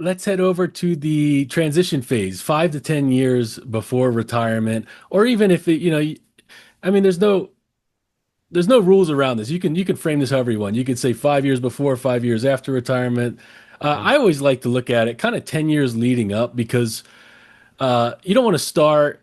let's head over to the transition phase, 5 to 10 years before retirement, or even if it, I mean, there's no rules around this. You can frame this however you want. You could say 5 years before, 5 years after retirement. Mhm. I always like to look at it kind of 10 years leading up because you don't want to start.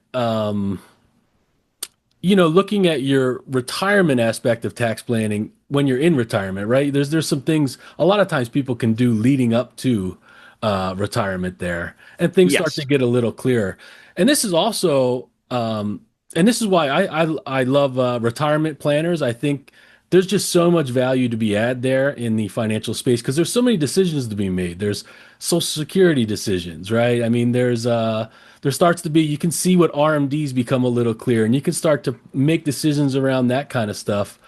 Looking at your retirement aspect of tax planning when you're in retirement, right? There's some things a lot of times people can do leading up to retirement there, and things start to Yes. get a little clearer. And this is also, and this is why I love retirement planners. I think there's just so much value to be had there in the financial space because there's so many decisions to be made. There's Social Security decisions, right? I mean, there starts to be, you can see what RMDs become a little clearer, and you can start to make decisions around that kind of stuff.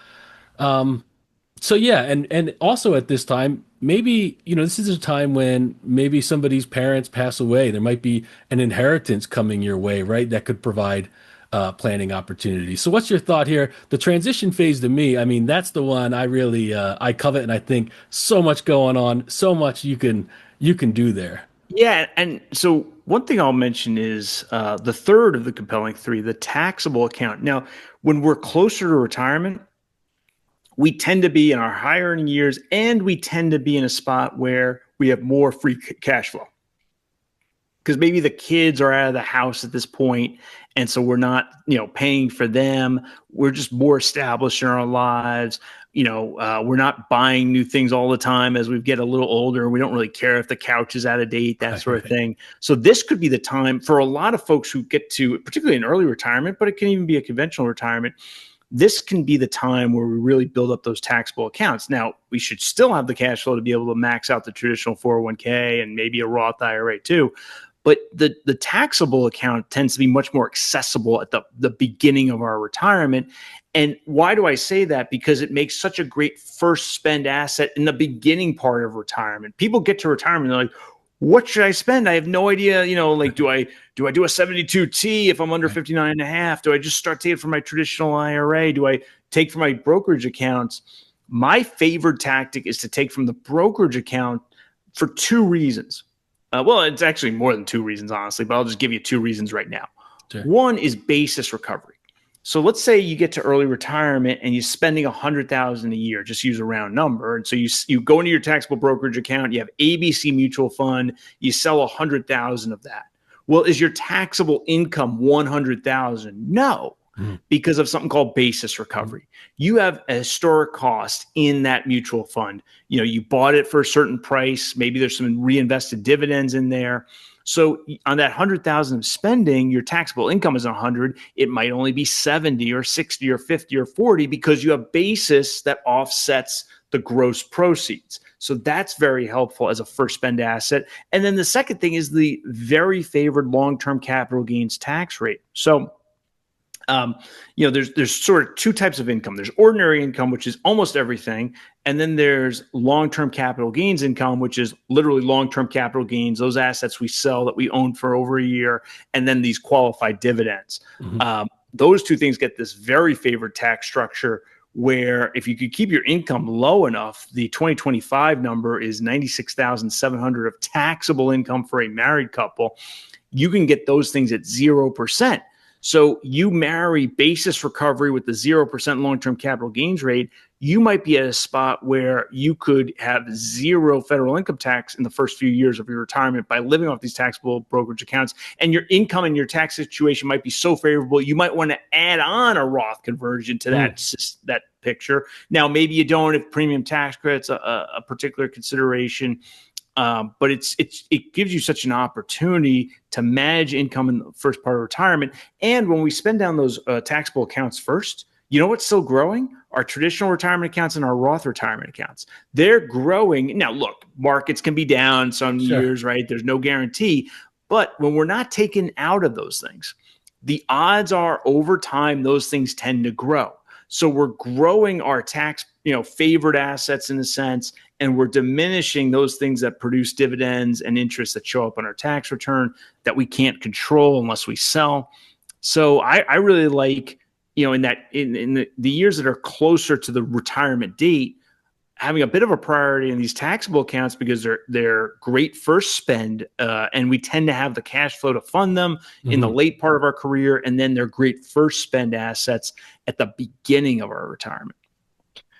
So yeah, and also at this time, maybe, this is a time when maybe somebody's parents pass away. There might be an inheritance coming your way, right? That could provide planning opportunities. So what's your thought here? The transition phase to me, I mean, that's the one I really I covet, and I think so much going on, so much you can do there. Yeah, and so one thing I'll mention is the third of the compelling three, the taxable account. Now, when we're closer to retirement, we tend to be in our higher earning years, and we tend to be in a spot where we have more free cash flow because maybe the kids are out of the house at this point, and so we're not, paying for them. We're just more established in our lives. We're not buying new things all the time as we get a little older. We don't really care if the couch is out of date, that Right, sort of right. thing. So this could be the time for a lot of folks who get to, particularly in early retirement, but it can even be a conventional retirement. This can be the time where we really build up those taxable accounts. Now, we should still have the cash flow to be able to max out the traditional 401k and maybe a Roth IRA too. But the taxable account tends to be much more accessible at the beginning of our retirement. And why do I say that? Because it makes such a great first spend asset in the beginning part of retirement. People get to retirement, they're like, what should I spend? I have no idea. Like, do I do a 72T if I'm under Right. 59 and a half? Do I just start taking from my traditional IRA? Do I take from my brokerage accounts? My favorite tactic is to take from the brokerage account for two reasons. Well, it's actually more than two reasons, honestly, but I'll just give you two reasons right now. Sure. One is basis recovery. So let's say you get to early retirement and you're spending $100,000 a year. Just use a round number, and so you go into your taxable brokerage account. You have ABC mutual fund. You sell 100,000 of that. Well, is your taxable income 100,000? No, Mhm. because of something called basis recovery. You have a historic cost in that mutual fund. You bought it for a certain price. Maybe there's some reinvested dividends in there. So on that 100,000 of spending, your taxable income is 100. It might only be 70 or 60 or 50 or 40 because you have basis that offsets the gross proceeds. So that's very helpful as a first spend asset. And then the second thing is the very favored long-term capital gains tax rate. So there's sort of two types of income. There's ordinary income, which is almost everything, and then there's long-term capital gains income, which is literally long-term capital gains, those assets we sell that we own for over a year, and then these qualified dividends. Mhm. Those two things get this very favored tax structure where if you could keep your income low enough, the 2025 number is 96,700 of taxable income for a married couple. You can get those things at 0%. So you marry basis recovery with the 0% long-term capital gains rate, you might be at a spot where you could have zero federal income tax in the first few years of your retirement by living off these taxable brokerage accounts. And your income and your tax situation might be so favorable, you might want to add on a Roth conversion to Mm. that picture. Now, maybe you don't if premium tax credit's a particular consideration. But it gives you such an opportunity to manage income in the first part of retirement. And when we spend down those taxable accounts first, you know what's still growing? Our traditional retirement accounts and our Roth retirement accounts. They're growing. Now, look, markets can be down some Sure. years, right? There's no guarantee. But when we're not taken out of those things, the odds are over time, those things tend to grow. So we're growing our tax, favored assets in a sense, and we're diminishing those things that produce dividends and interest that show up on our tax return that we can't control unless we sell. So I really like, in the years that are closer to the retirement date, having a bit of a priority in these taxable accounts because they're great first spend, and we tend to have the cash flow to fund them in the Mhm. late part of our career, and then they're great first spend assets at the beginning of our retirement.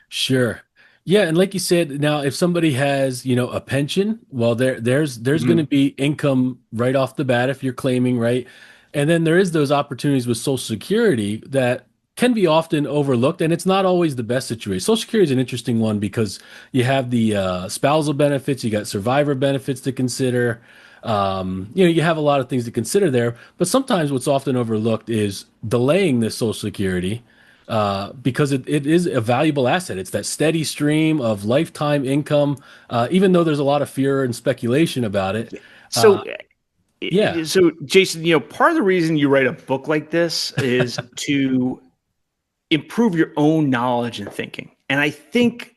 Sure. Yeah, and like you said, now if somebody has, a pension, well, there's going to Mhm. be income right off the bat if you're claiming, right? And then there is those opportunities with Social Security that can be often overlooked, and it's not always the best situation. Social Security is an interesting one because you have the spousal benefits, you got survivor benefits to consider. You have a lot of things to consider there, but sometimes what's often overlooked is delaying this Social Security because it is a valuable asset. It's that steady stream of lifetime income, even though there's a lot of fear and speculation about it. Uh, So, yeah, so Jason, part of the reason you write a book like this is to improve your own knowledge and thinking. And I think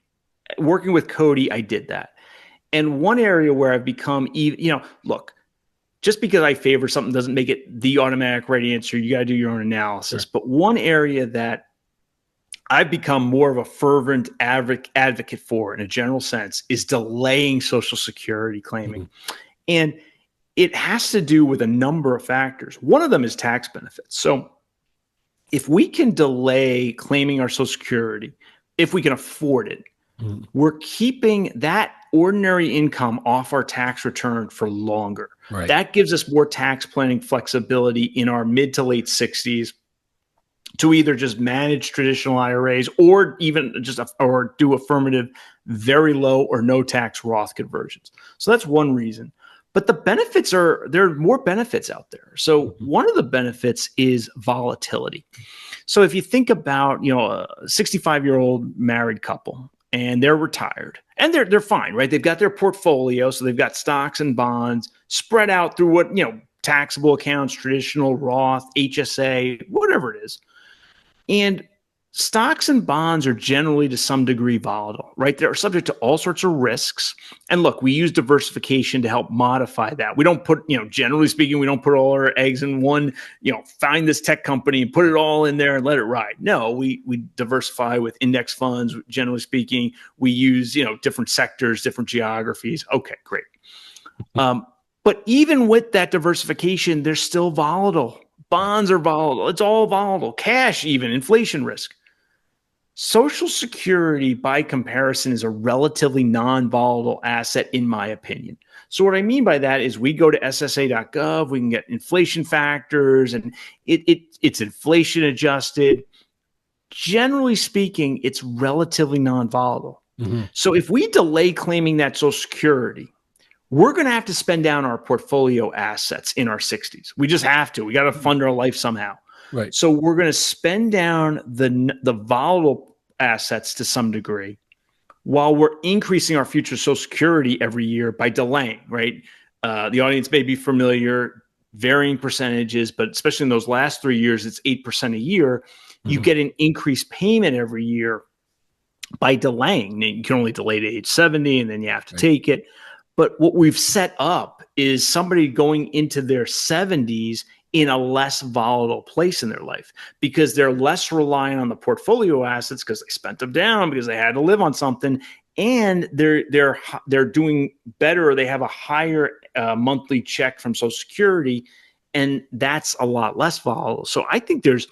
working with Cody, I did that. And one area where I've become, look, just because I favor something doesn't make it the automatic right answer. You got to do your own analysis. sure. But one area that I've become more of a fervent advocate for, in a general sense, is delaying Social Security claiming. Mhm. And it has to do with a number of factors. One of them is tax benefits. So if we can delay claiming our Social Security, if we can afford it, Mhm. we're keeping that ordinary income off our tax return for longer. Right. That gives us more tax planning flexibility in our mid to late 60s to either just manage traditional IRAs or even or do affirmative very low or no tax Roth conversions. So that's one reason. But there are more benefits out there. So Mhm. one of the benefits is volatility. So if you think about, a 65-year-old married couple and they're retired and they're fine, right? They've got their portfolio, so they've got stocks and bonds spread out through taxable accounts, traditional Roth, HSA, whatever it is. And stocks and bonds are generally to some degree volatile, right? They're subject to all sorts of risks. And look, we use diversification to help modify that. We don't put, generally speaking, we don't put all our eggs in one, find this tech company and put it all in there and let it ride. No, we diversify with index funds, generally speaking. We use, different sectors, different geographies. Okay, great. Um, but even with that diversification, they're still volatile. Right. Bonds are volatile. It's all volatile. Cash, even inflation risk. Social Security, by comparison, is a relatively non volatile asset, in my opinion. So, what I mean by that is we go to SSA.gov, we can get inflation factors, and it's inflation adjusted. Generally speaking, it's relatively non volatile. Mhm. So, if we delay claiming that Social Security, we're going to have to spend down our portfolio assets in our 60s. We just have to. We got to fund our life somehow. Right. So we're going to spend down the volatile assets to some degree while we're increasing our future Social Security every year by delaying, right? The audience may be familiar, varying percentages, but especially in those last 3 years, it's 8% a year. You Mhm. get an increased payment every year by delaying. You can only delay to age 70 and then you have to Right. take it. But what we've set up is somebody going into their 70s in a less volatile place in their life because they're less reliant on the portfolio assets because they spent them down because they had to live on something, and they're doing better. Or they have a higher monthly check from Social Security, and that's a lot less volatile. So I think there's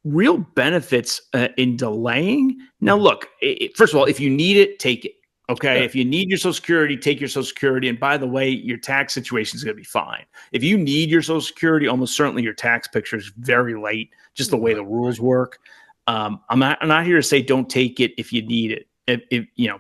real benefits in delaying. Now, Mhm. look, first of all, if you need it, take it. Okay. Sure. If you need your Social Security, take your Social Security. And by the way, your tax situation is going to be fine. If you need your Social Security, almost certainly your tax picture is very late, just the way Right. the rules work. I'm not here to say don't take it if you need it.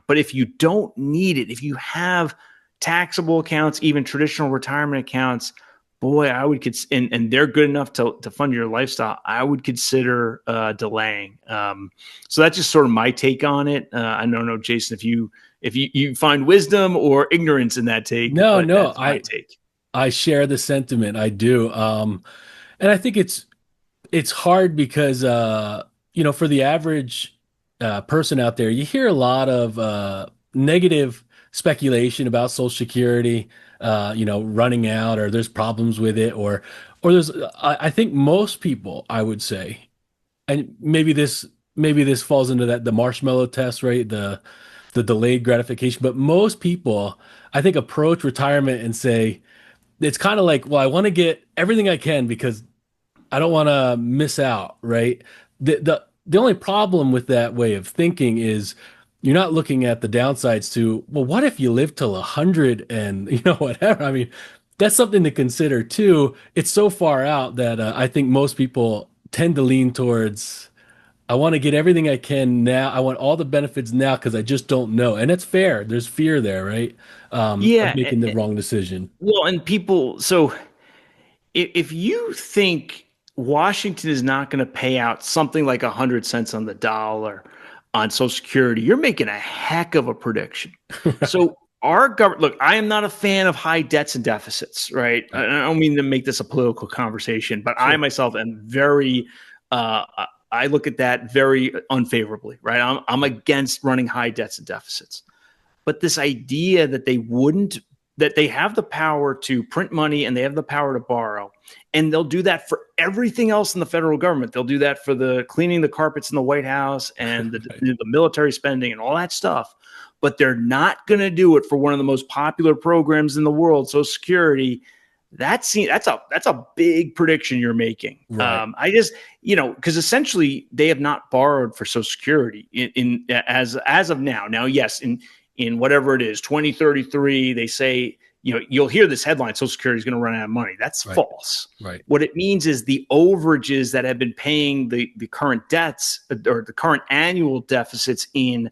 But if you don't need it, if you have taxable accounts, even traditional retirement accounts, boy, I would and they're good enough to fund your lifestyle. I would consider delaying. So that's just sort of my take on it. I don't know, Jason, if you find wisdom or ignorance in that take, No, but no, that's my take. I share the sentiment. I do. And I think it's hard because for the average person out there, you hear a lot of negative speculation about Social Security, running out, or there's problems with it, or there's I think most people, I would say, and maybe maybe this falls into the marshmallow test, right? The delayed gratification. But most people, I think, approach retirement and say it's kind of like, well, I want to get everything I can because I don't want to miss out, right? The only problem with that way of thinking is you're not looking at the downsides to, well, what if you live till 100 and whatever? I mean, that's something to consider too. It's so far out that I think most people tend to lean towards, I want to get everything I can now. I want all the benefits now because I just don't know. And it's fair. There's fear there, right? Of Yeah. making the wrong decision. Well, and people, so if you think Washington is not going to pay out something like 100 cents on the dollar on Social Security, you're making a heck of a prediction. Right. So our government, look, I am not a fan of high debts and deficits, right? I Right. don't mean to make this a political conversation, but I Sure. myself am very, uh, I look at that very unfavorably, right? I'm against running high debts and deficits. But this idea that that they have the power to print money and they have the power to borrow, and they'll do that for everything else in the federal government. They'll do that for the cleaning the carpets in the White House and Right. the military spending and all that stuff. But they're not going to do it for one of the most popular programs in the world, Social Security. That's a big prediction you're making. Right. I just because essentially they have not borrowed for Social Security as of now. Now, yes, in whatever it is, 2033, they say, you'll hear this headline, Social Security is going to run out of money. That's Right. false. Right. What it means is the overages that have been paying the current debts or the current annual deficits in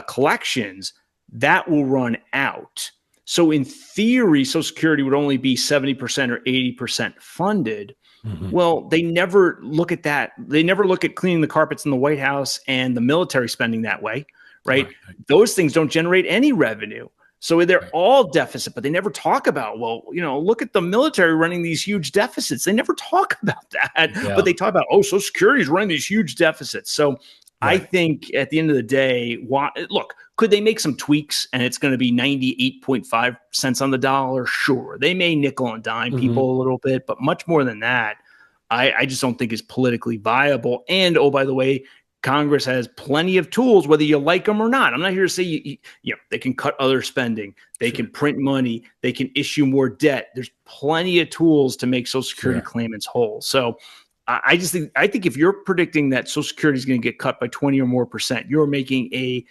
collections, that will run out. So in theory, Social Security would only be 70% or 80% funded. Mhm. Well, they never look at that. They never look at cleaning the carpets in the White House and the military spending that way, right? Right. Right. Those things don't generate any revenue. So they're Right. all deficit, but they never talk about, well, look at the military running these huge deficits. They never talk about that, but Yeah. they talk about, oh, Social Security is running these huge deficits. So I Right. think at the end of the day, look, could they make some tweaks and it's going to be 98.5 cents on the dollar? Sure. They may nickel and dime Mhm. people a little bit, but much more than that, I just don't think is politically viable. And oh, by the way, Congress has plenty of tools, whether you like them or not. I'm not here to say they can cut other spending, they Sure. can print money, they can issue more debt. There's plenty of tools to make Social Security Sure. claimants whole. So I think if you're predicting that Social Security is going to get cut by 20 or more percent, you're making a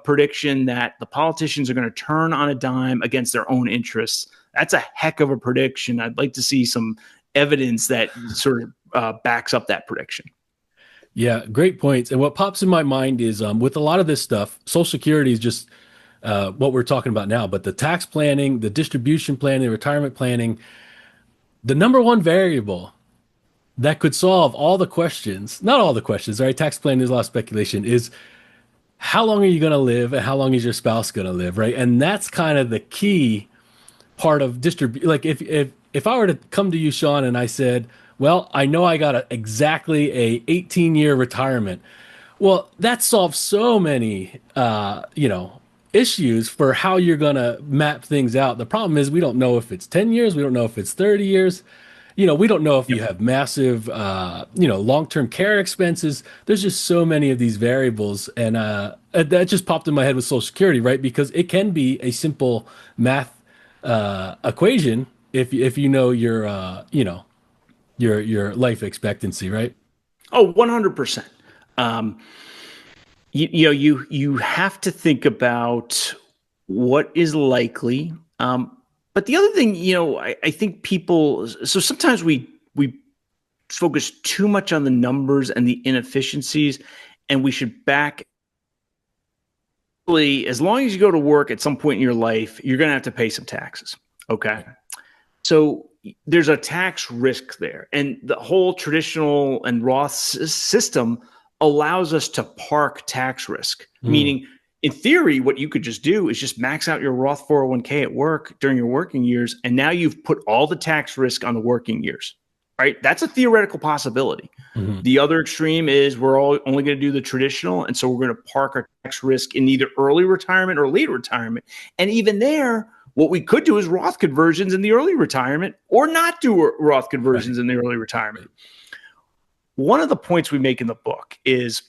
prediction that the politicians are going to turn on a dime against their own interests. That's a heck of a prediction. I'd like to see some evidence that sort of backs up that prediction. Yeah, great points. And what pops in my mind is with a lot of this stuff, Social Security is just what we're talking about now, but the tax planning, the distribution planning, the retirement planning, the number one variable that could solve all the questions, not all the questions, right? Tax planning is a lot of speculation, is how long are you going to live and how long is your spouse going to live, right? And that's kind of the key part of distribute. Like if I were to come to you, Sean, and I said, well, I know I got exactly a 18-year retirement. Well, that solves so many, issues for how you're going to map things out. The problem is we don't know if it's 10 years. We don't know if it's 30 years. We don't know if you Yep. have massive, long-term care expenses. There's just so many of these variables. And that just popped in my head with Social Security, right? Because it can be a simple math equation if you know your life expectancy, right? Oh, 100%. Um, you have to think about what is likely. But the other thing, I think people, so sometimes we focus too much on the numbers and the inefficiencies, and we should back. As long as you go to work at some point in your life, you're going to have to pay some taxes. Okay. Right. So there's a tax risk there. And the whole traditional and Roth system allows us to park tax risk, Mm, meaning in theory, what you could just do is just max out your Roth 401k at work during your working years. And now you've put all the tax risk on the working years, right? That's a theoretical possibility. mhm. The other extreme is we're all only going to do the traditional. And so we're going to park our tax risk in either early retirement or late retirement. And even there, what we could do is Roth conversions in the early retirement or not do Roth Right. conversions in the early retirement. Right. one of the points we make in the book is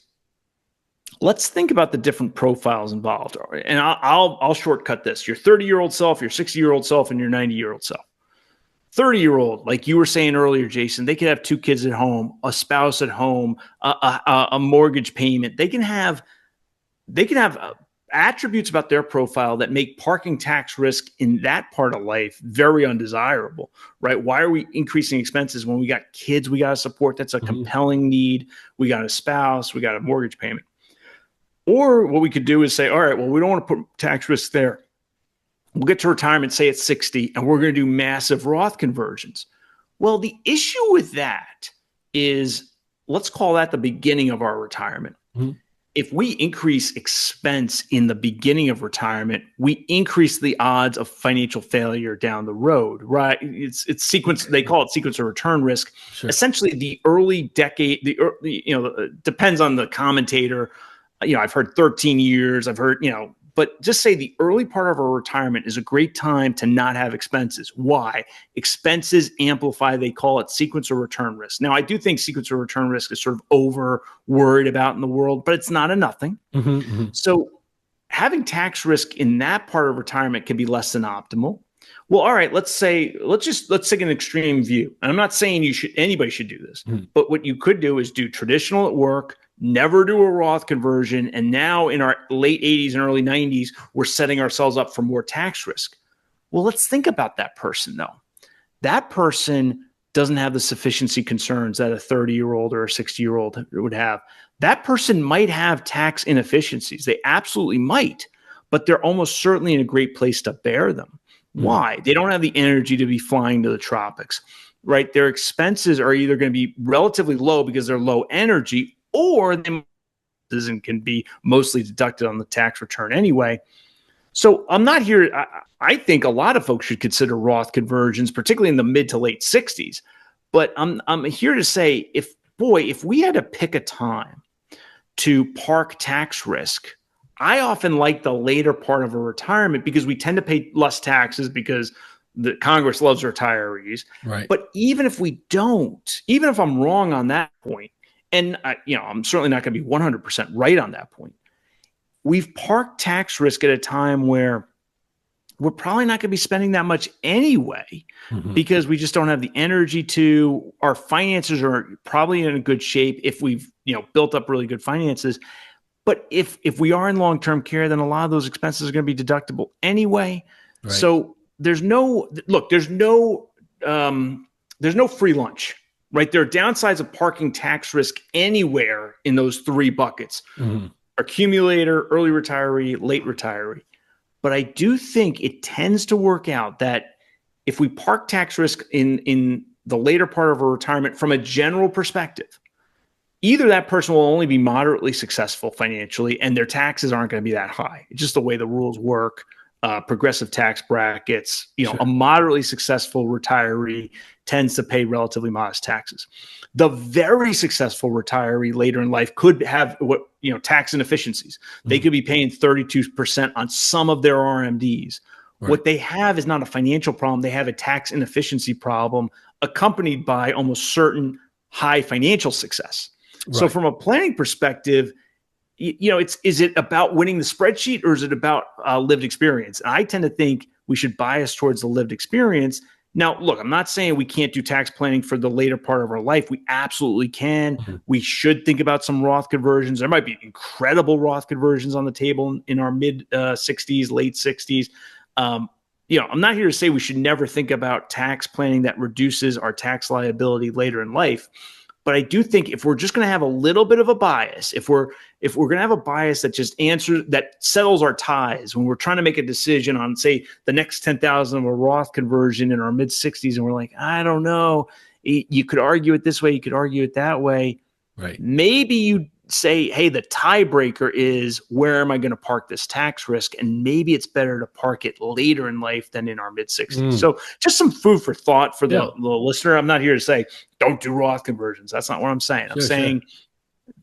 let's think about the different profiles involved. And I'll shortcut this. Your 30-year-old self, your 60-year-old self, and your 90-year-old self. 30-year-old, like you were saying earlier, Jason, they could have 2 kids at home, a spouse at home, a mortgage payment. They can have attributes about their profile that make parking tax risk in that part of life very undesirable, right? Why are we increasing expenses when we got kids we got to support? That's a compelling need. We got a spouse, we got a mortgage payment. Or what we could do is say, all right, well, we don't want to put tax risk there. We'll get to retirement, say it's 60, and we're going to do massive Roth conversions. Well, the issue with that is, let's call that the beginning of our retirement. If we increase expense in the beginning of retirement, we increase the odds of financial failure down the road, right? It's sequence. They call it sequence of return risk. Sure. Essentially, the early decade, depends on the commentator. I've heard 13 years. I've heard, but just say the early part of our retirement is a great time to not have expenses. Why? Expenses amplify, they call it sequence of return risk. Now, I do think sequence of return risk is sort of over worried about in the world, but it's not a nothing. So having tax risk in that part of retirement can be less than optimal. Well, all right, let's take an extreme view. And I'm not saying anybody should do this, but what you could do is do traditional at work, never do a Roth conversion. And now in our late 80s and early 90s, we're setting ourselves up for more tax risk. Well, let's think about that person, though. That person doesn't have the sufficiency concerns that a 30-year-old or a 60-year-old would have. That person might have tax inefficiencies. They absolutely might, but they're almost certainly in a great place to bear them. Why? They don't have the energy to be flying to the tropics, right? Their expenses are either going to be relatively low because they're low energy, or they can be mostly deducted on the tax return anyway. So I'm not here. I think a lot of folks should consider Roth conversions, particularly in the mid to late 60s. But I'm here to say, if we had to pick a time to park tax risk, I often like the later part of a retirement because we tend to pay less taxes because the Congress loves retirees. Right. But even if we don't, even if I'm wrong on that point, and I'm certainly not going to be 100% right on that point, we've parked tax risk at a time where we're probably not going to be spending that much anyway, because we just don't have the energy to. Our finances are probably in a good shape if we've built up really good finances. But if we are in long-term care, then a lot of those expenses are going to be deductible anyway. Right. So there's no free lunch. Right. There are downsides of parking tax risk anywhere in those 3 buckets: accumulator, early retiree, late retiree. But I do think it tends to work out that if we park tax risk in the later part of a retirement from a general perspective, either that person will only be moderately successful financially and their taxes aren't going to be that high. It's just the way the rules work. Progressive tax brackets, sure. A moderately successful retiree tends to pay relatively modest taxes. The very successful retiree later in life could have tax inefficiencies. They could be paying 32% on some of their RMDs. Right. What they have is not a financial problem. They have a tax inefficiency problem accompanied by almost certain high financial success. Right. So from a planning perspective, is it about winning the spreadsheet or is it about lived experience? And I tend to think we should bias towards the lived experience. Now, look, I'm not saying we can't do tax planning for the later part of our life. We absolutely can. We should think about some Roth conversions. There might be incredible Roth conversions on the table in our mid 60s, late 60s. I'm not here to say we should never think about tax planning that reduces our tax liability later in life. But I do think if we're just going to have a little bit of a bias, if we're going to have a bias that just settles our ties when we're trying to make a decision on, say, the next 10,000 of a Roth conversion in our mid 60s, and we're like, I don't know, you could argue it this way, you could argue it that way. Right. Maybe you say, hey, the tiebreaker is where am I going to park this tax risk? And maybe it's better to park it later in life than in our mid 60s. So just some food for thought for the listener. I'm not here to say, don't do Roth conversions. That's not what I'm saying. I'm saying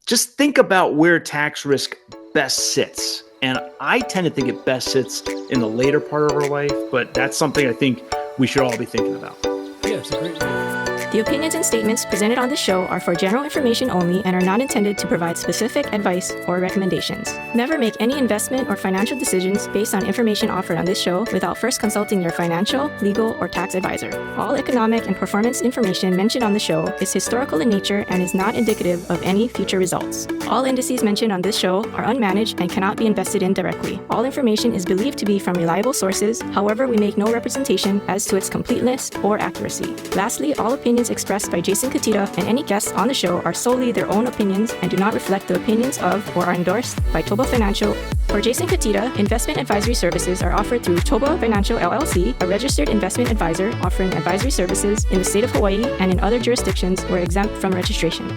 just think about where tax risk best sits. And I tend to think it best sits in the later part of our life, but that's something I think we should all be thinking about. Yeah, it's a great The opinions and statements presented on this show are for general information only and are not intended to provide specific advice or recommendations. Never make any investment or financial decisions based on information offered on this show without first consulting your financial, legal, or tax advisor. All economic and performance information mentioned on the show is historical in nature and is not indicative of any future results. All indices mentioned on this show are unmanaged and cannot be invested in directly. All information is believed to be from reliable sources. However, we make no representation as to its completeness or accuracy. Lastly, all opinions expressed by Jason Cutitta and any guests on the show are solely their own opinions and do not reflect the opinions of or are endorsed by ToBA Financial. For Jason Cutitta, investment advisory services are offered through ToBA Financial LLC, a registered investment advisor offering advisory services in the state of Hawaii and in other jurisdictions where exempt from registration.